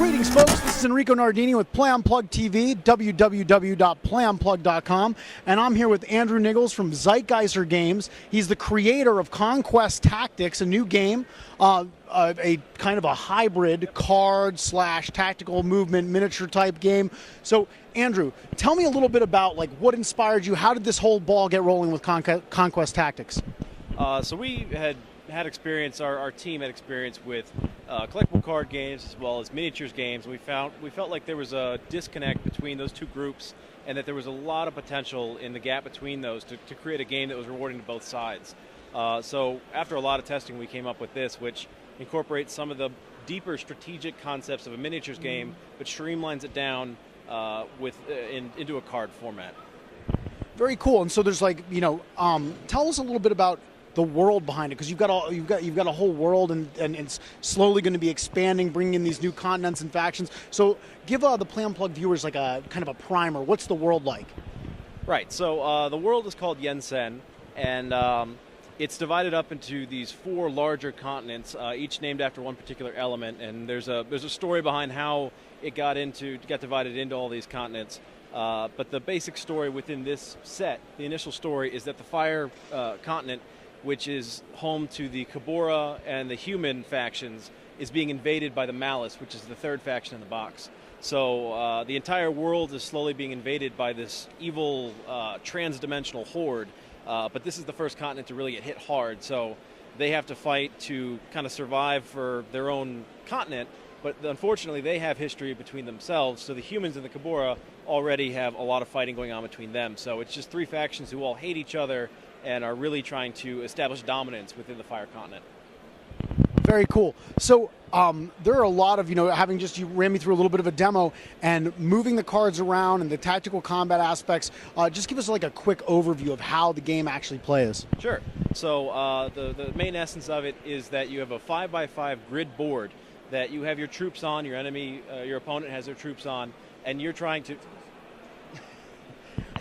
Greetings, folks. This is Enrico Nardini with Play Unplugged TV, www.playunplugged.com, and I'm here with Andrew Niggles from Zeitgeyser Games. He's the creator of Conquest Tactics, a new game, a kind of a hybrid card/tactical movement miniature type game. So, Andrew, tell me a little bit about what inspired you. How did this whole ball get rolling with Conquest Tactics? So we had experience. Our team had experience with collectible card games as well as miniatures games. We felt like there was a disconnect between those two groups, and that there was a lot of potential in the gap between those to create a game that was rewarding to both sides. So after a lot of testing, we came up with this, which incorporates some of the deeper strategic concepts of a miniatures game, but streamlines it down into a card format. Very cool. And so there's tell us a little bit about the world behind it, because you've got a whole world, and it's slowly going to be expanding, bringing in these new continents and factions. So give the Play Unplugged viewers a kind of a primer. What's the world like? Right. So the world is called Yen Sen, and it's divided up into these 4 larger continents, each named after one particular element. And there's a story behind how it got divided into all these continents. But the basic story within this set, the initial story, is that the fire continent, which is home to the Kabora and the human factions, is being invaded by the Malice, which is the 3rd faction in the box. So the entire world is slowly being invaded by this evil trans-dimensional horde, but this is the first continent to really get hit hard, so they have to fight to kind of survive for their own continent, but unfortunately they have history between themselves, so the humans and the Kabora already have a lot of fighting going on between them. So it's just 3 factions who all hate each other and are really trying to establish dominance within the Fire Continent. Very cool. So there are a lot of, you ran me through a little bit of a demo, and moving the cards around and the tactical combat aspects. Just give us a quick overview of how the game actually plays. Sure. So the main essence of it is that you have a 5x5 grid board that you have your troops on, your opponent has their troops on, and you're trying to...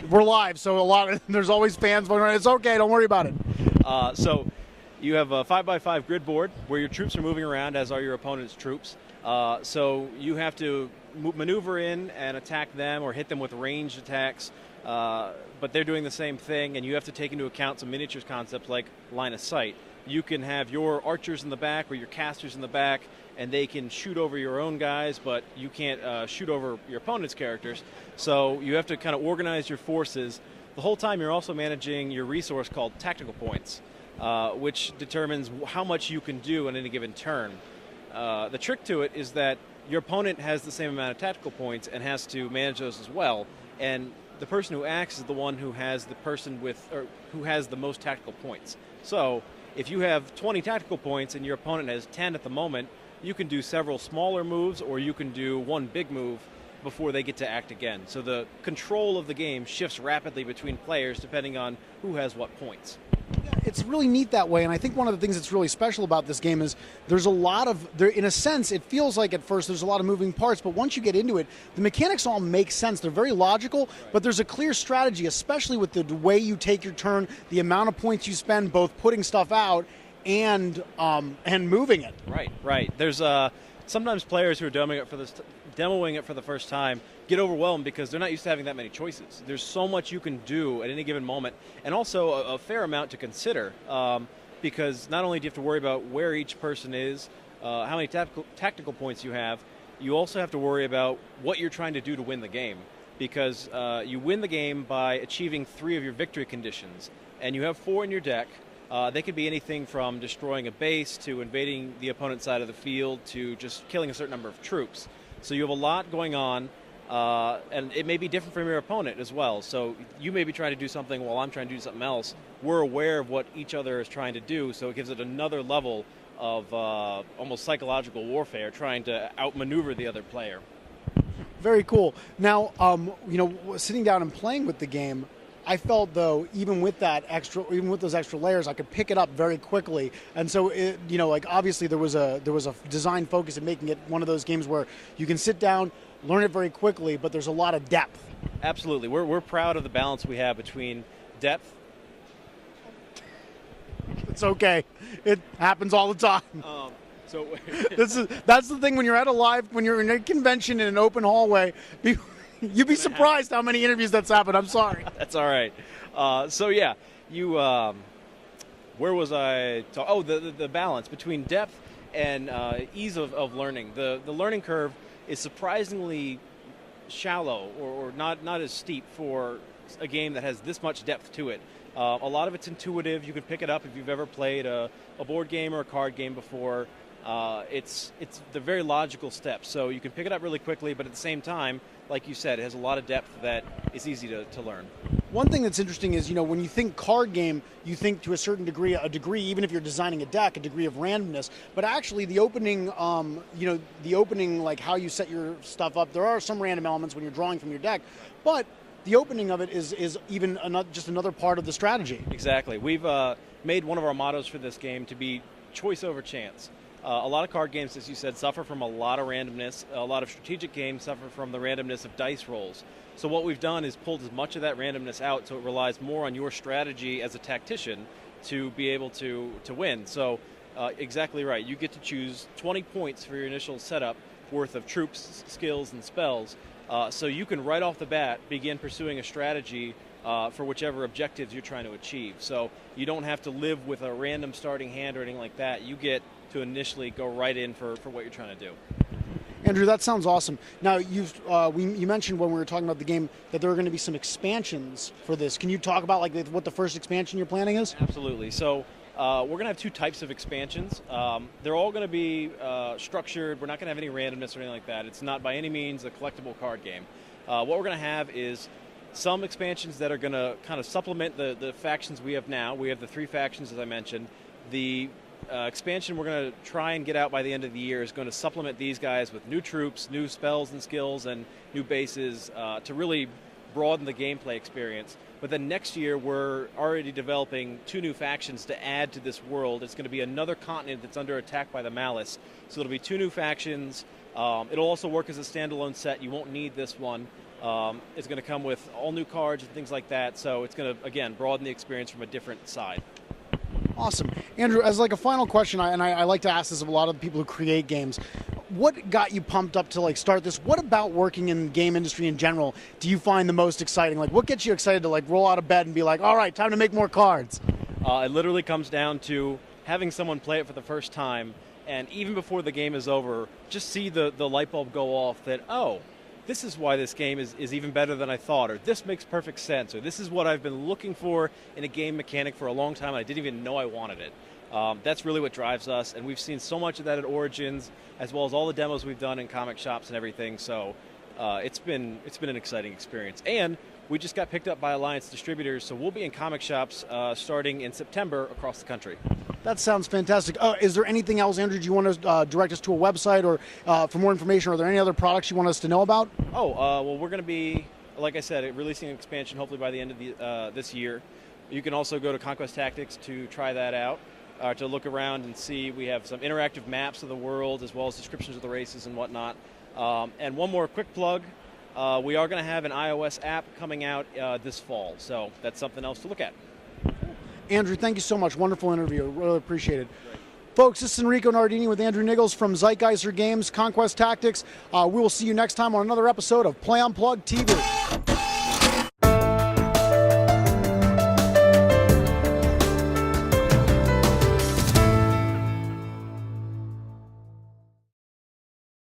We're live, so there's always fans going around. It's okay, don't worry about it. So you have a 5x5 grid board where your troops are moving around, as are your opponent's troops. So you have to maneuver in and attack them or hit them with ranged attacks, but they're doing the same thing, and you have to take into account some miniatures concepts like line of sight. You can have your archers in the back or your casters in the back, and they can shoot over your own guys, but you can't shoot over your opponent's characters. So you have to kind of organize your forces. The whole time you're also managing your resource called tactical points, which determines how much you can do on any given turn. The trick to it is that your opponent has the same amount of tactical points and has to manage those as well. And the person who acts is the one who has who has the most tactical points. So if you have 20 tactical points and your opponent has 10 at the moment, you can do several smaller moves, or you can do one big move before they get to act again. So the control of the game shifts rapidly between players depending on who has what points. It's really neat that way, and I think one of the things that's really special about this game is there's a lot of, in a sense, it feels like at first there's a lot of moving parts, but once you get into it, the mechanics all make sense. They're very logical, but there's a clear strategy, especially with the way you take your turn, the amount of points you spend both putting stuff out and moving it. Right. There's sometimes players who are demoing it for the first time get overwhelmed because they're not used to having that many choices. There's so much you can do at any given moment, and also a fair amount to consider, because not only do you have to worry about where each person is, how many tactical points you have, you also have to worry about what you're trying to do to win the game, because you win the game by achieving 3 of your victory conditions, and you have 4 in your deck. They could be anything from destroying a base to invading the opponent's side of the field to just killing a certain number of troops. So you have a lot going on, and it may be different from your opponent as well. So you may be trying to do something while I'm trying to do something else. We're aware of what each other is trying to do, so it gives it another level of almost psychological warfare, trying to outmaneuver the other player. Very cool. Now, sitting down and playing with the game, I felt, though, even with those extra layers, I could pick it up very quickly. And so, obviously there was a design focus in making it one of those games where you can sit down, learn it very quickly, but there's a lot of depth. Absolutely. We're proud of the balance we have between depth. It's okay. It happens all the time. So That's the thing when you're at when you're in a convention in an open hallway. You'd be surprised how many interviews that's happened. I'm sorry. That's all right. So yeah, you. Where was I? The balance between depth and ease of learning. The learning curve is surprisingly shallow or not as steep for a game that has this much depth to it. A lot of it's intuitive. You can pick it up if you've ever played a board game or a card game before. It's the very logical steps. So you can pick it up really quickly, but at the same time, like you said, it has a lot of depth that is easy to learn. One thing that's interesting is, when you think card game, you think to a certain degree, even if you're designing a deck, a degree of randomness. But actually, the opening, like how you set your stuff up, there are some random elements when you're drawing from your deck, but the opening of it is even just another part of the strategy. Exactly. We've made one of our mottos for this game to be choice over chance. A lot of card games, as you said, suffer from a lot of randomness. A lot of strategic games suffer from the randomness of dice rolls. So what we've done is pulled as much of that randomness out so it relies more on your strategy as a tactician to be able to win. So exactly right. You get to choose 20 points for your initial setup worth of troops, skills, and spells. So you can right off the bat begin pursuing a strategy for whichever objectives you're trying to achieve. So you don't have to live with a random starting hand or anything like that. You get to initially go right in for what you're trying to do. Andrew, that sounds awesome. Now, you mentioned when we were talking about the game that there are going to be some expansions for this. Can you talk about what the first expansion you're planning is? Absolutely. So we're going to have two types of expansions. They're all going to be structured. We're not going to have any randomness or anything like that. It's not by any means a collectible card game. What we're going to have is some expansions that are going to kind of supplement the factions we have now. We have the 3 factions, as I mentioned. The expansion we're going to try and get out by the end of the year is going to supplement these guys with new troops, new spells and skills, and new bases to really broaden the gameplay experience. But then next year, we're already developing 2 new factions to add to this world. It's going to be another continent that's under attack by the Malice. So it'll be 2 new factions. It'll also work as a standalone set. You won't need this one. It's going to come with all new cards and things like that. So it's going to, again, broaden the experience from a different side. Awesome. Andrew, as a final question, I like to ask this of a lot of the people who create games, what got you pumped up to start this? What about working in the game industry in general do you find the most exciting? What gets you excited to roll out of bed and be all right, time to make more cards? It literally comes down to having someone play it for the first time, and even before the game is over, just see the light bulb go off that, oh, this is why this game is even better than I thought, or this makes perfect sense, or this is what I've been looking for in a game mechanic for a long time, and I didn't even know I wanted it. That's really what drives us, and we've seen so much of that at Origins, as well as all the demos we've done in comic shops and everything, so it's been an exciting experience. And we just got picked up by Alliance Distributors, so we'll be in comic shops starting in September across the country. That sounds fantastic. Is there anything else, Andrew? Do you want to direct us to a website or for more information? Are there any other products you want us to know about? Well, we're going to be, like I said, releasing an expansion hopefully by the end of this year. You can also go to Conquest Tactics to try that out, to look around and see. We have some interactive maps of the world as well as descriptions of the races and whatnot. And one more quick plug. We are going to have an iOS app coming out this fall, so that's something else to look at. Andrew, thank you so much. Wonderful interview. Really appreciate it. Great. Folks, this is Enrico Nardini with Andrew Niggles from Zeitgeyser Games, Conquest Tactics. We will see you next time on another episode of Play Unplugged TV.